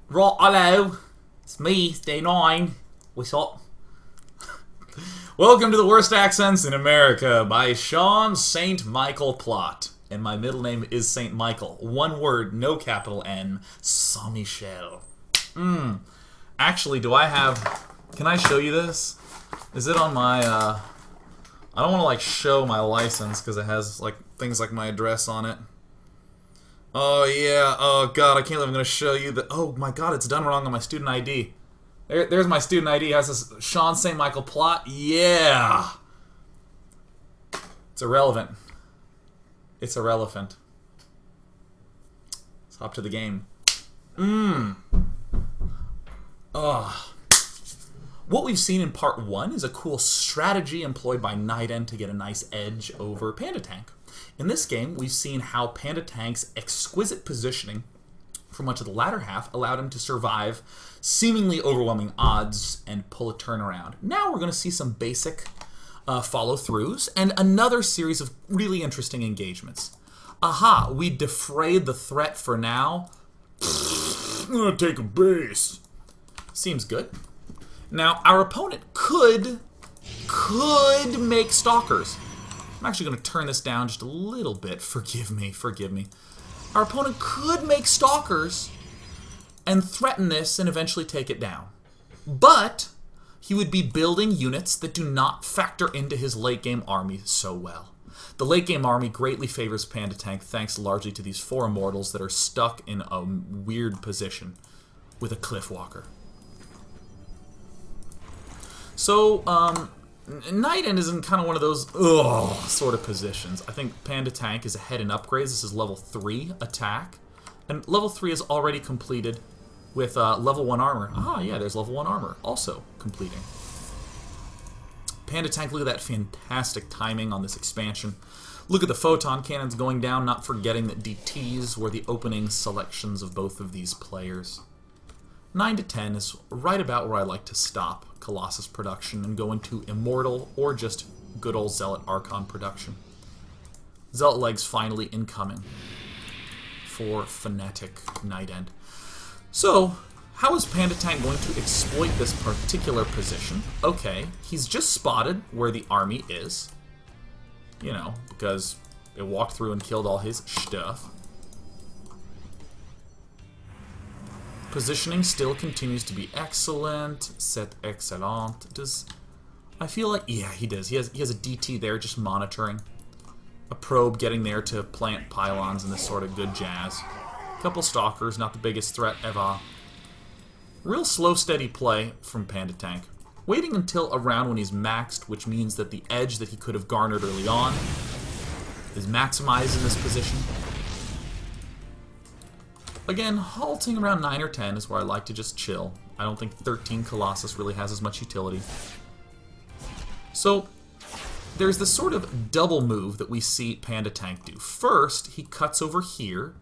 Right, hello. It's me, Day 9. What's up? Welcome to the Worst Accents in America by Sean St. Michael Plot. And my middle name is St. Michael. One word, no capital N. Saint Michel. Actually, do I have... Can I show you this? Is it on my, I don't want to, like, show my license because it has, like, things like my address on it. Oh, yeah. Oh, God, I can't believe I'm going to show you the... Oh, my God, it's done wrong on my student ID. There's my student ID. It has this Sean St. Michael Plot. Yeah! It's irrelevant. It's irrelevant. Let's hop to the game. Ugh. What we've seen in part 1 is a cool strategy employed by Nightend to get a nice edge over PandaTank. In this game, we've seen how PandaTank's exquisite positioning for much of the latter half allowed him to survive seemingly overwhelming odds and pull a turnaround. Now we're going to see some basic follow-throughs and another series of really interesting engagements. Aha, we defrayed the threat for now. I'm going to take a base. Seems good. Now, our opponent could make stalkers. I'm actually going to turn this down just a little bit. Forgive me, forgive me. Our opponent could make stalkers and threaten this and eventually take it down. But he would be building units that do not factor into his late-game army so well. The late-game army greatly favors PandaTank thanks largely to these 4 immortals that are stuck in a weird position with a Cliffwalker. So, Nightend is in kind of one of those sort of positions. I think PandaTank is ahead in upgrades. This is level 3 attack. And level 3 is already completed with level 1 armor. Ah, yeah, there's level 1 armor also completing. PandaTank, look at that fantastic timing on this expansion. Look at the photon cannons going down, not forgetting that DTs were the opening selections of both of these players. 9 to 10 is right about where I like to stop Colossus production and go into Immortal or just good old Zealot Archon production. Zealot legs finally incoming for Fnatic Nightend. So, how is PandaTank going to exploit this particular position? Okay, he's just spotted where the army is. You know, because it walked through and killed all his stuff. Positioning still continues to be excellent. C'est excellent. I feel like... Yeah, he does. He has a DT there just monitoring. A probe getting there to plant pylons and this sort of good jazz. Couple stalkers, not the biggest threat ever. Real slow, steady play from PandaTank. Waiting until around when he's maxed, which means that the edge that he could have garnered early on is maximized in this position. Again, halting around 9 or 10 is where I like to just chill. I don't think 13 Colossus really has as much utility. So, there's this sort of double move that we see PandaTank do. First, he cuts over here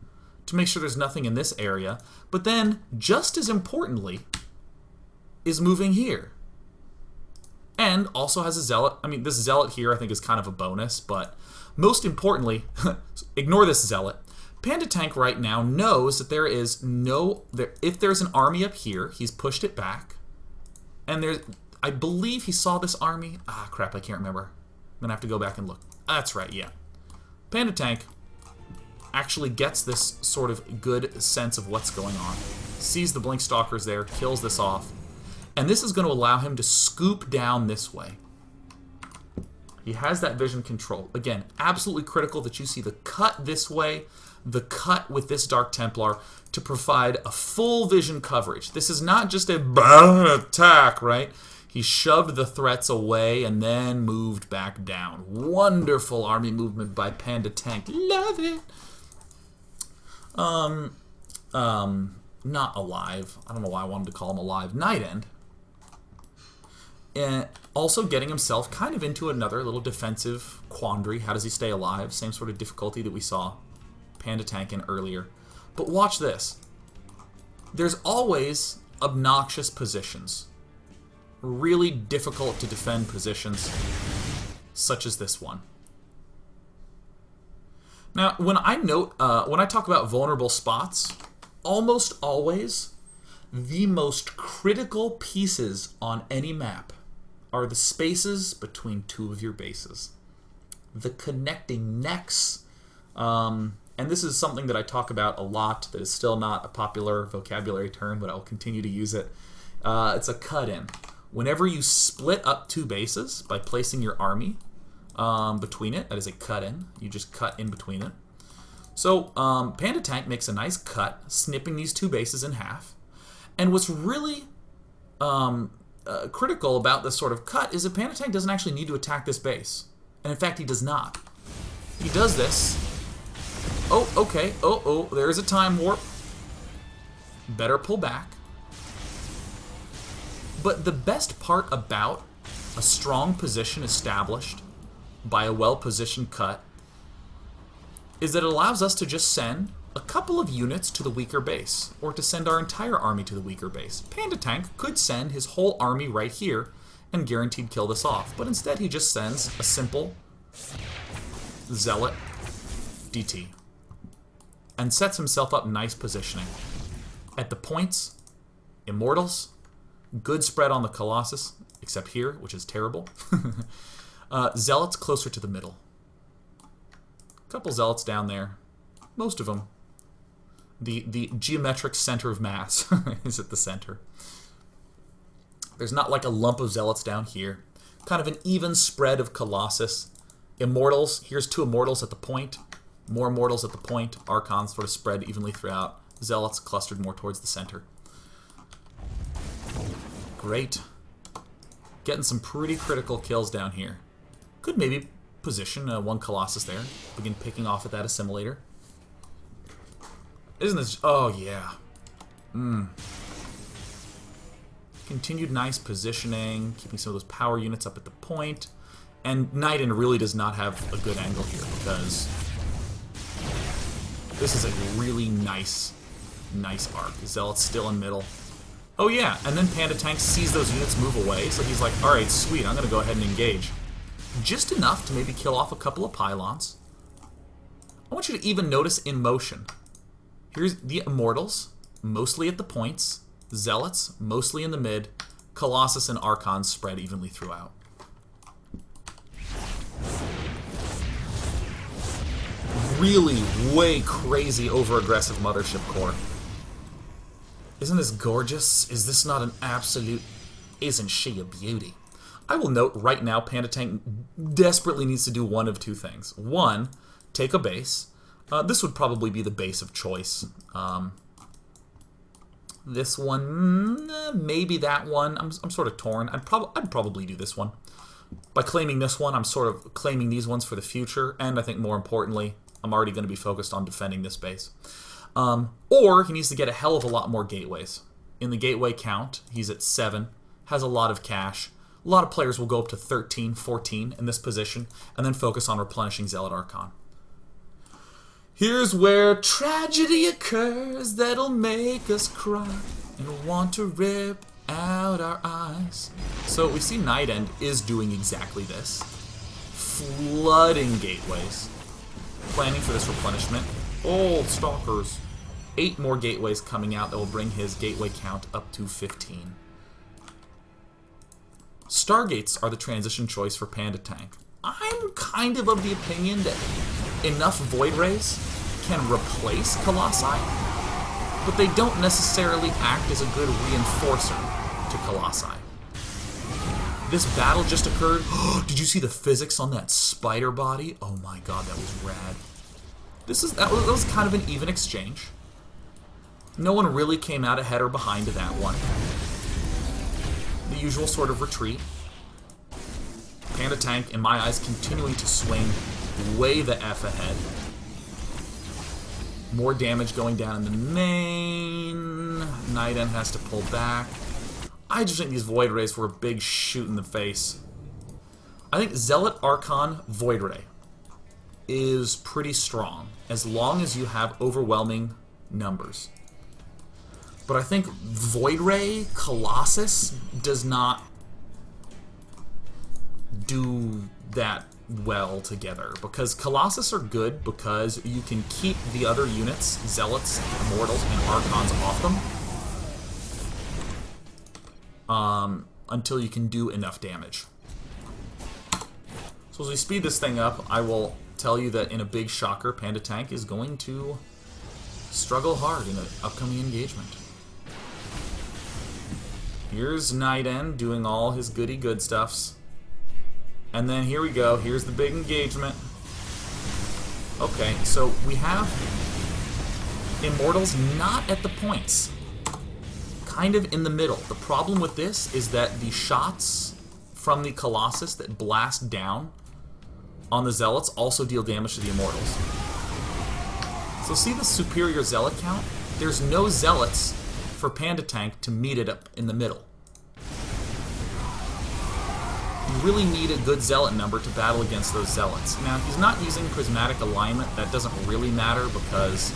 to make sure there's nothing in this area, but then, just as importantly, is moving here. And also has a Zealot. I mean, this Zealot here I think is kind of a bonus, but most importantly, ignore this Zealot. PandaTank right now knows that there is if there's an army up here, he's pushed it back. And I believe he saw this army. Ah, crap, I can't remember. I'm going to have to go back and look. That's right, yeah. PandaTank actually gets this sort of good sense of what's going on. Sees the Blink Stalkers there, kills this off. And this is going to allow him to scoop down this way. He has that vision control. Again, absolutely critical that you see the cut this way, the cut with this Dark Templar to provide a full vision coverage. This is not just a attack, right? He shoved the threats away and then moved back down. Wonderful army movement by PandaTank. Love it. Not alive. I don't know why I wanted to call him alive. Nightend. And also getting himself kind of into another little defensive quandary. How does he stay alive? Same sort of difficulty that we saw PandaTank in earlier. But watch this. There's always obnoxious positions. Really difficult to defend positions, such as this one. Now, when I talk about vulnerable spots, almost always The most critical pieces on any map are the spaces between two of your bases. The connecting necks, and this is something that I talk about a lot that is still not a popular vocabulary term, but I'll continue to use it. It's a cut-in. Whenever you split up two bases by placing your army between it, that is a cut-in. You just cut in between it. So PandaTank makes a nice cut, snipping these two bases in half. And what's really critical about this sort of cut is that PandaTank doesn't actually need to attack this base. And in fact, he does not. He does this. Oh, okay. Oh, there's a time warp. Better pull back. But the best part about a strong position established by a well-positioned cut is that it allows us to just send a couple of units to the weaker base, or to send our entire army to the weaker base. PandaTank could send his whole army right here and guaranteed kill this off, but instead he just sends a simple Zealot DT and sets himself up nice positioning. At the points, Immortals, good spread on the Colossus, except here, which is terrible. Zealots closer to the middle. A couple Zealots down there. Most of them. The geometric center of mass is at the center. There's not like a lump of Zealots down here. Kind of an even spread of Colossus. Immortals. Here's two Immortals at the point. More Immortals at the point. Archons sort of spread evenly throughout. Zealots clustered more towards the center. Great. Getting some pretty critical kills down here. Could maybe position one Colossus there. Begin picking off at that assimilator. Isn't this... Oh, yeah. Continued nice positioning. Keeping some of those power units up at the point. And Nightend really does not have a good angle here, because this is a really nice arc. Zealot's still in middle. Oh, yeah. And then PandaTank sees those units move away, so he's like, alright, sweet, I'm going to go ahead and engage. Just enough to maybe kill off a couple of pylons. I want you to even notice in motion. Here's the Immortals, mostly at the points. Zealots, mostly in the mid. Colossus and Archons spread evenly throughout. Really way crazy over-aggressive Mothership Core. Isn't this gorgeous? Is this not an absolute... Isn't she a beauty? I will note right now PandaTank desperately needs to do one of two things. One, take a base. This would probably be the base of choice. This one, maybe that one. I'm sort of torn. I'd probably do this one. By claiming this one, I'm sort of claiming these ones for the future, and I think more importantly, I'm already going to be focused on defending this base. Or he needs to get a hell of a lot more gateways. In the gateway count, he's at 7, has a lot of cash. A lot of players will go up to 13, 14 in this position, and then focus on replenishing Zealot Archon. Here's where tragedy occurs that'll make us cry and want to rip out our eyes. So we see Nightend is doing exactly this. Flooding gateways. Planning for this replenishment. Old stalkers. 8 more gateways coming out that will bring his gateway count up to 15. Stargates are the transition choice for PandaTank. I'm kind of the opinion that enough Void Rays can replace Colossi, but they don't necessarily act as a good reinforcer to Colossi. This battle just occurred. Did you see the physics on that spider body? Oh my god, that was rad. That was kind of an even exchange. No one really came out ahead or behind to that one. The usual sort of retreat. PandaTank, in my eyes, continuing to swing way the F ahead. More damage going down in the main. Nightend has to pull back. I just think these Void Rays were a big shoot in the face. I think Zealot Archon Void Ray is pretty strong, as long as you have overwhelming numbers. But I think Void Ray Colossus does not do that well together, because Colossus are good because you can keep the other units, Zealots, Immortals, and Archons off them. until you can do enough damage. So as we speed this thing up, I will tell you that in a big shocker, PandaTank is going to struggle hard in an upcoming engagement. Here's Nightend doing all his goody good stuffs. And then here we go, here's the big engagement. Okay, so we have Immortals not at the points. Kind of in the middle. The problem with this is that the shots from the Colossus that blast down on the Zealots also deal damage to the Immortals. So see the superior Zealot count? There's no Zealots for PandaTank to meet it up in the middle. You really need a good Zealot number to battle against those Zealots. Now, he's not using Prismatic Alignment. That doesn't really matter because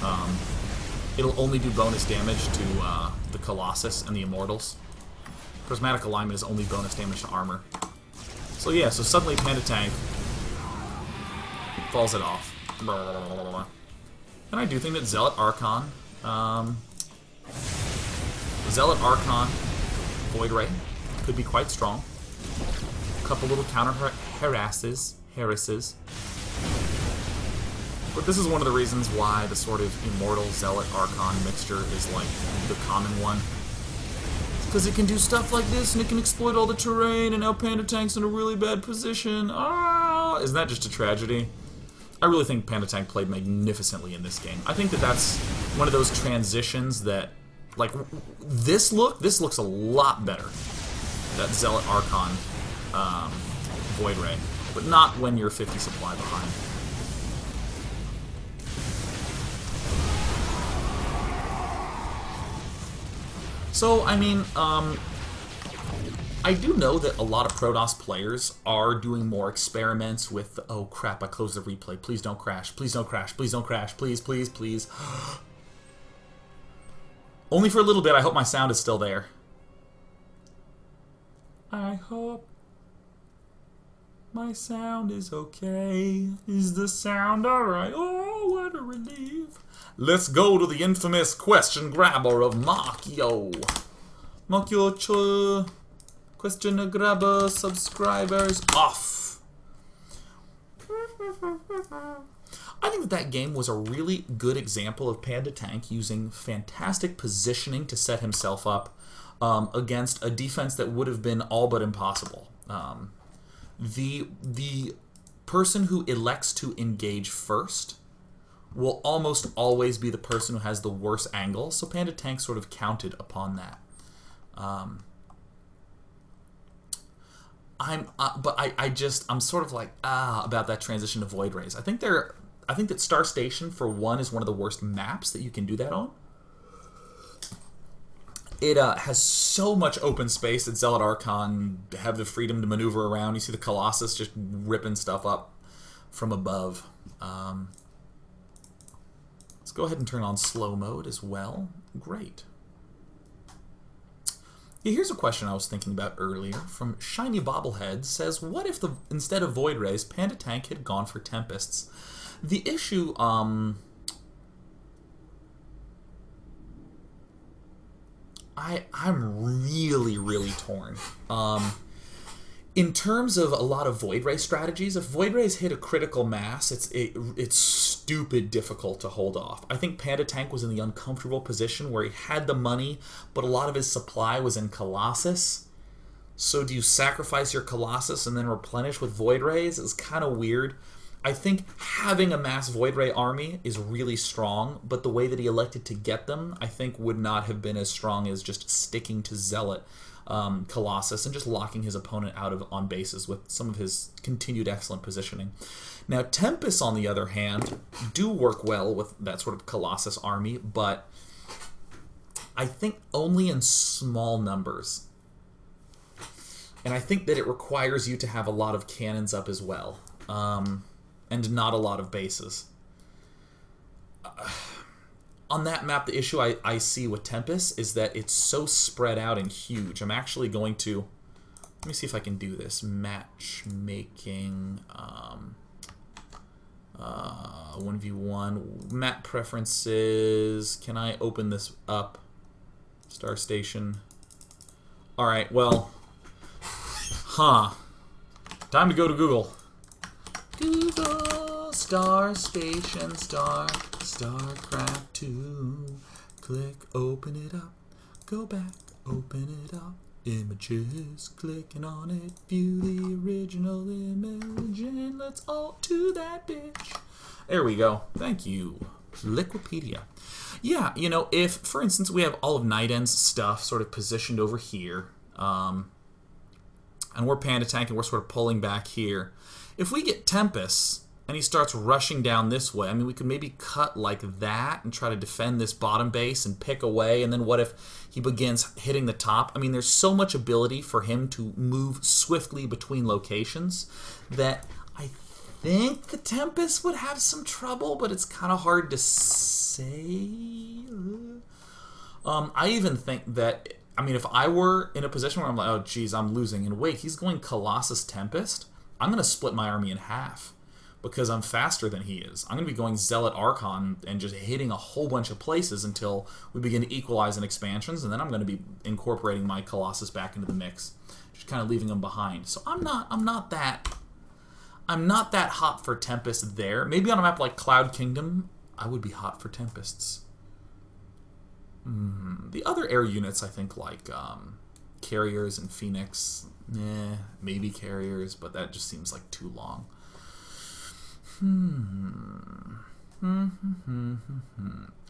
it'll only do bonus damage to the Colossus and the Immortals. Prismatic Alignment is only bonus damage to armor. So yeah, so suddenly PandaTank falls it off. And I do think that Zealot Archon, Void Ray could be quite strong. A couple little counter harasses. But this is one of the reasons why the sort of Immortal Zealot Archon mixture is like the common one. Because it can do stuff like this and it can exploit all the terrain, and now PandaTank's in a really bad position. Ah, isn't that just a tragedy? I really think PandaTank played magnificently in this game. I think that that's one of those transitions that, like, this looks a lot better. That Zealot Archon Void Ray. But not when you're 50 supply behind. So, I mean, I do know that a lot of Protoss players are doing more experiments with, oh crap, I closed the replay, please don't crash, please don't crash, please don't crash, please, please, please. Only for a little bit, I hope my sound is still there. I hope my sound is okay. Is the sound alright? Oh, what a relief. Let's go to the infamous question grabber of Makio. Makio question grabber subscribers off. I think that game was a really good example of PandaTank using fantastic positioning to set himself up against a defense that would have been all but impossible. The person who elects to engage first will almost always be the person who has the worst angle, so PandaTank sort of counted upon that. I'm sort of like about that transition to Void Rays. I think that Star Station for one is one of the worst maps that you can do that on. It has so much open space that Zealot Archon have the freedom to maneuver around. You see the Colossus just ripping stuff up from above. Let's go ahead and turn on slow mode as well. Great. Yeah, here's a question I was thinking about earlier from Shiny Bobblehead. Says, what if instead of Void Rays, PandaTank had gone for Tempests? The issue, I'm really torn. In terms of a lot of Void Ray strategies, if Void Rays hit a critical mass, it's stupid difficult to hold off. I think PandaTank was in the uncomfortable position where he had the money, but a lot of his supply was in Colossus. So do you sacrifice your Colossus and then replenish with Void Rays? It's kind of weird. I think having a mass Void Ray army is really strong, but the way that he elected to get them, I think, would not have been as strong as just sticking to Zealot Colossus and just locking his opponent out on bases with some of his continued excellent positioning. Now, Tempests, on the other hand, do work well with that sort of Colossus army, but I think only in small numbers. And I think that it requires you to have a lot of cannons up as well. And not a lot of bases. On that map, the issue I see with Tempest is that it's so spread out and huge. I'm actually going to... Let me see if I can do this. Matchmaking... 1v1. Map preferences. Can I open this up? Star Station. Alright, well... Huh. Time to go to Google. Google, Star Station, StarCraft 2. Click, open it up. Go back, open it up. Images, clicking on it. View the original image, and let's all to that bitch. There we go. Thank you, Liquipedia. Yeah, you know, if, for instance, we have all of Nightend's stuff sort of positioned over here, and we're PandaTank and we're sort of pulling back here, if we get Tempest and he starts rushing down this way, I mean, we could maybe cut like that and try to defend this bottom base and pick away, and then what if he begins hitting the top? I mean, there's so much ability for him to move swiftly between locations that I think the Tempest would have some trouble, but it's kind of hard to say. I even think that, I mean, if I were in a position where I'm like, oh, geez, I'm losing, and wait, he's going Colossus Tempest, I'm going to split my army in half because I'm faster than he is. I'm going to be going Zealot Archon and just hitting a whole bunch of places until we begin to equalize in expansions, and then I'm going to be incorporating my Colossus back into the mix, just kind of leaving him behind. So I'm not that hot for Tempest there. Maybe on a map like Cloud Kingdom, I would be hot for Tempests. The other air units, I think, like Carriers and Phoenix, maybe Carriers, but that just seems like too long.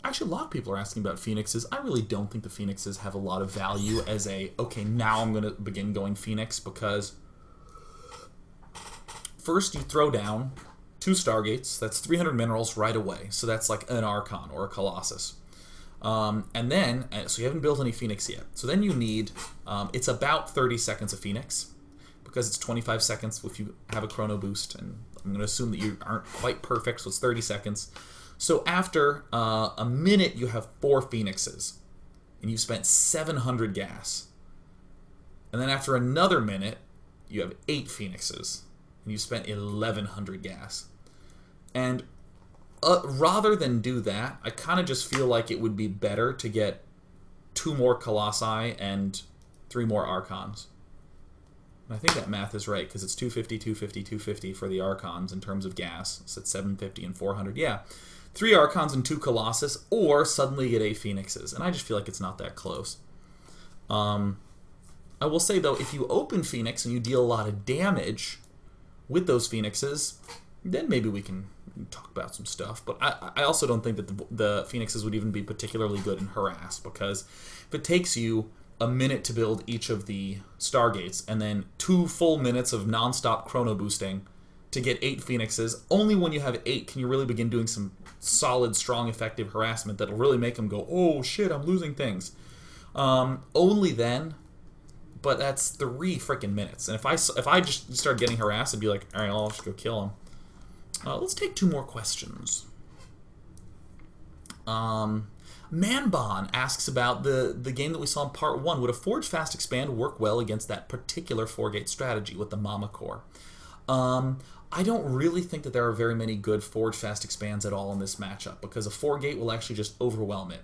Actually, a lot of people are asking about Phoenixes. I really don't think the Phoenixes have a lot of value as a, okay, now I'm going to begin going Phoenix, because first you throw down 2 Stargates, that's 300 minerals right away, so that's like an Archon or a Colossus. And then, so you haven't built any Phoenix yet. So then you need, it's about 30 seconds of Phoenix, because it's 25 seconds if you have a chrono boost, and I'm going to assume that you aren't quite perfect, so it's 30 seconds. So after a minute, you have 4 Phoenixes, and you've spent 700 gas. And then after another minute, you have 8 Phoenixes, and you've spent 1100 gas. And rather than do that, I kind of just feel like it would be better to get 2 more Colossi and 3 more Archons. And I think that math is right, because it's 250, 250, 250 for the Archons in terms of gas. So it's 750 and 400. Yeah, 3 Archons and 2 Colossus, or suddenly get 8 Phoenixes. And I just feel like it's not that close. I will say, though, if you open Phoenix and you deal a lot of damage with those Phoenixes, then maybe we can talk about some stuff. But I also don't think that the Phoenixes would even be particularly good in Harass, because if it takes you a minute to build each of the Stargates and then 2 full minutes of non-stop chrono boosting to get 8 Phoenixes, only when you have 8 can you really begin doing some solid, strong, effective harassment that'll really make them go, oh shit, I'm losing things. Only then. But that's 3 freaking minutes. And if I just start getting harassed, I'd be like, all right, I'll just go kill him. Let's take 2 more questions. Manbon asks about the game that we saw in part 1. Would a Forge Fast Expand work well against that particular 4-gate strategy with the Mama Core? I don't really think that there are very many good Forge Fast Expands at all in this matchup, because a 4-gate will actually just overwhelm it.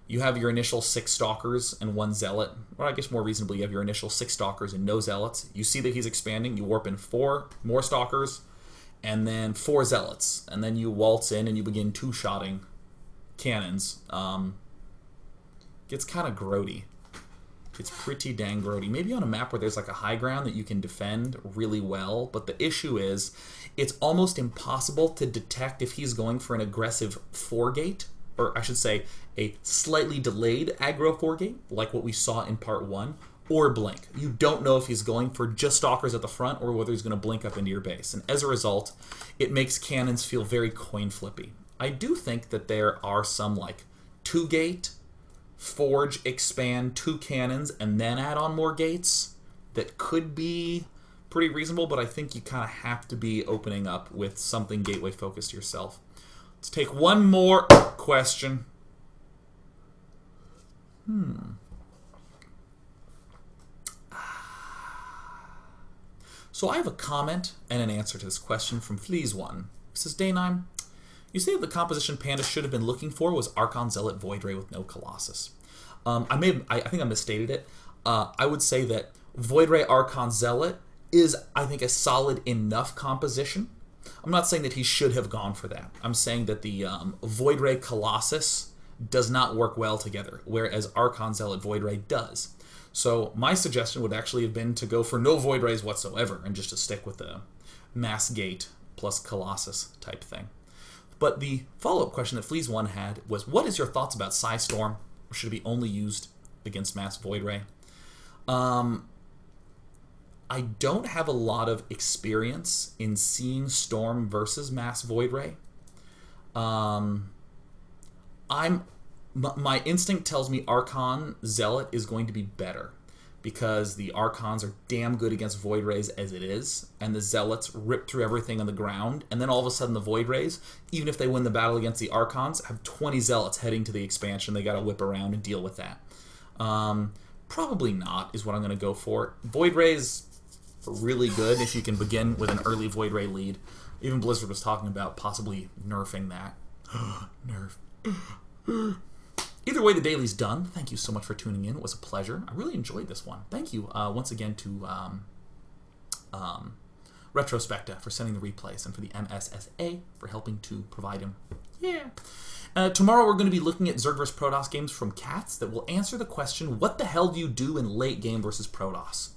You have your initial 6 Stalkers and 1 Zealot. Or I guess more reasonably, you have your initial 6 Stalkers and no Zealots. You see that he's expanding, you warp in 4 more Stalkers, and then 4 Zealots. And then you waltz in and you begin 2-shotting cannons. Gets kind of grody. It's pretty dang grody. Maybe on a map where there's like a high ground that you can defend really well, but the issue is it's almost impossible to detect if he's going for an aggressive 4-gate, or I should say a slightly delayed aggro 4-gate, like what we saw in part 1, or blink. You don't know if he's going for just Stalkers at the front or whether he's going to blink up into your base. And as a result, it makes cannons feel very coin flippy. I do think that there are some like 2-gate, Forge, expand 2 cannons, and then add on more gates that could be pretty reasonable, but I think you kind of have to be opening up with something gateway focused yourself. Let's take 1 more question. So I have a comment and an answer to this question from Fleas1. It says, Day9, you say that the composition Panda should have been looking for was Archon Zealot Void Ray with no Colossus. I think I misstated it. I would say that Void Ray Archon Zealot is, I think, a solid enough composition. I'm not saying that he should have gone for that. I'm saying that the Void Ray Colossus does not work well together, whereas Archon Zealot Void Ray does. So my suggestion would actually have been to go for no Void Rays whatsoever and just to stick with the Mass Gate plus Colossus type thing. But the follow-up question that Fleas1 had was, what is your thoughts about Psy Storm? Or should it be only used against Mass Void Ray? I don't have a lot of experience in seeing Storm versus Mass Void Ray. My instinct tells me Archon Zealot is going to be better, because the Archons are damn good against Void Rays as it is, and the Zealots rip through everything on the ground, and then all of a sudden the Void Rays, even if they win the battle against the Archons, have 20 Zealots heading to the expansion. They gotta whip around and deal with that. Probably not is what I'm gonna go for. Void Rays are really good if you can begin with an early Void Ray lead. Even Blizzard was talking about possibly nerfing that. Nerf. Either way, the daily's done. Thank you so much for tuning in. It was a pleasure. I really enjoyed this one. Thank you once again to Retrospecta for sending the replays, and for the MSSA for helping to provide him. Yeah. Tomorrow we're going to be looking at Zerg vs. Protoss games from Cats that will answer the question, what the hell do you do in late game versus Protoss?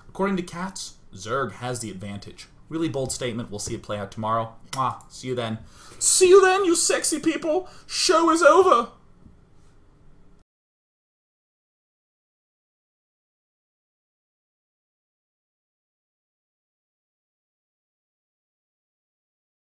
According to Cats, Zerg has the advantage. Really bold statement. We'll see it play out tomorrow. See you then. See you then, you sexy people. Show is over.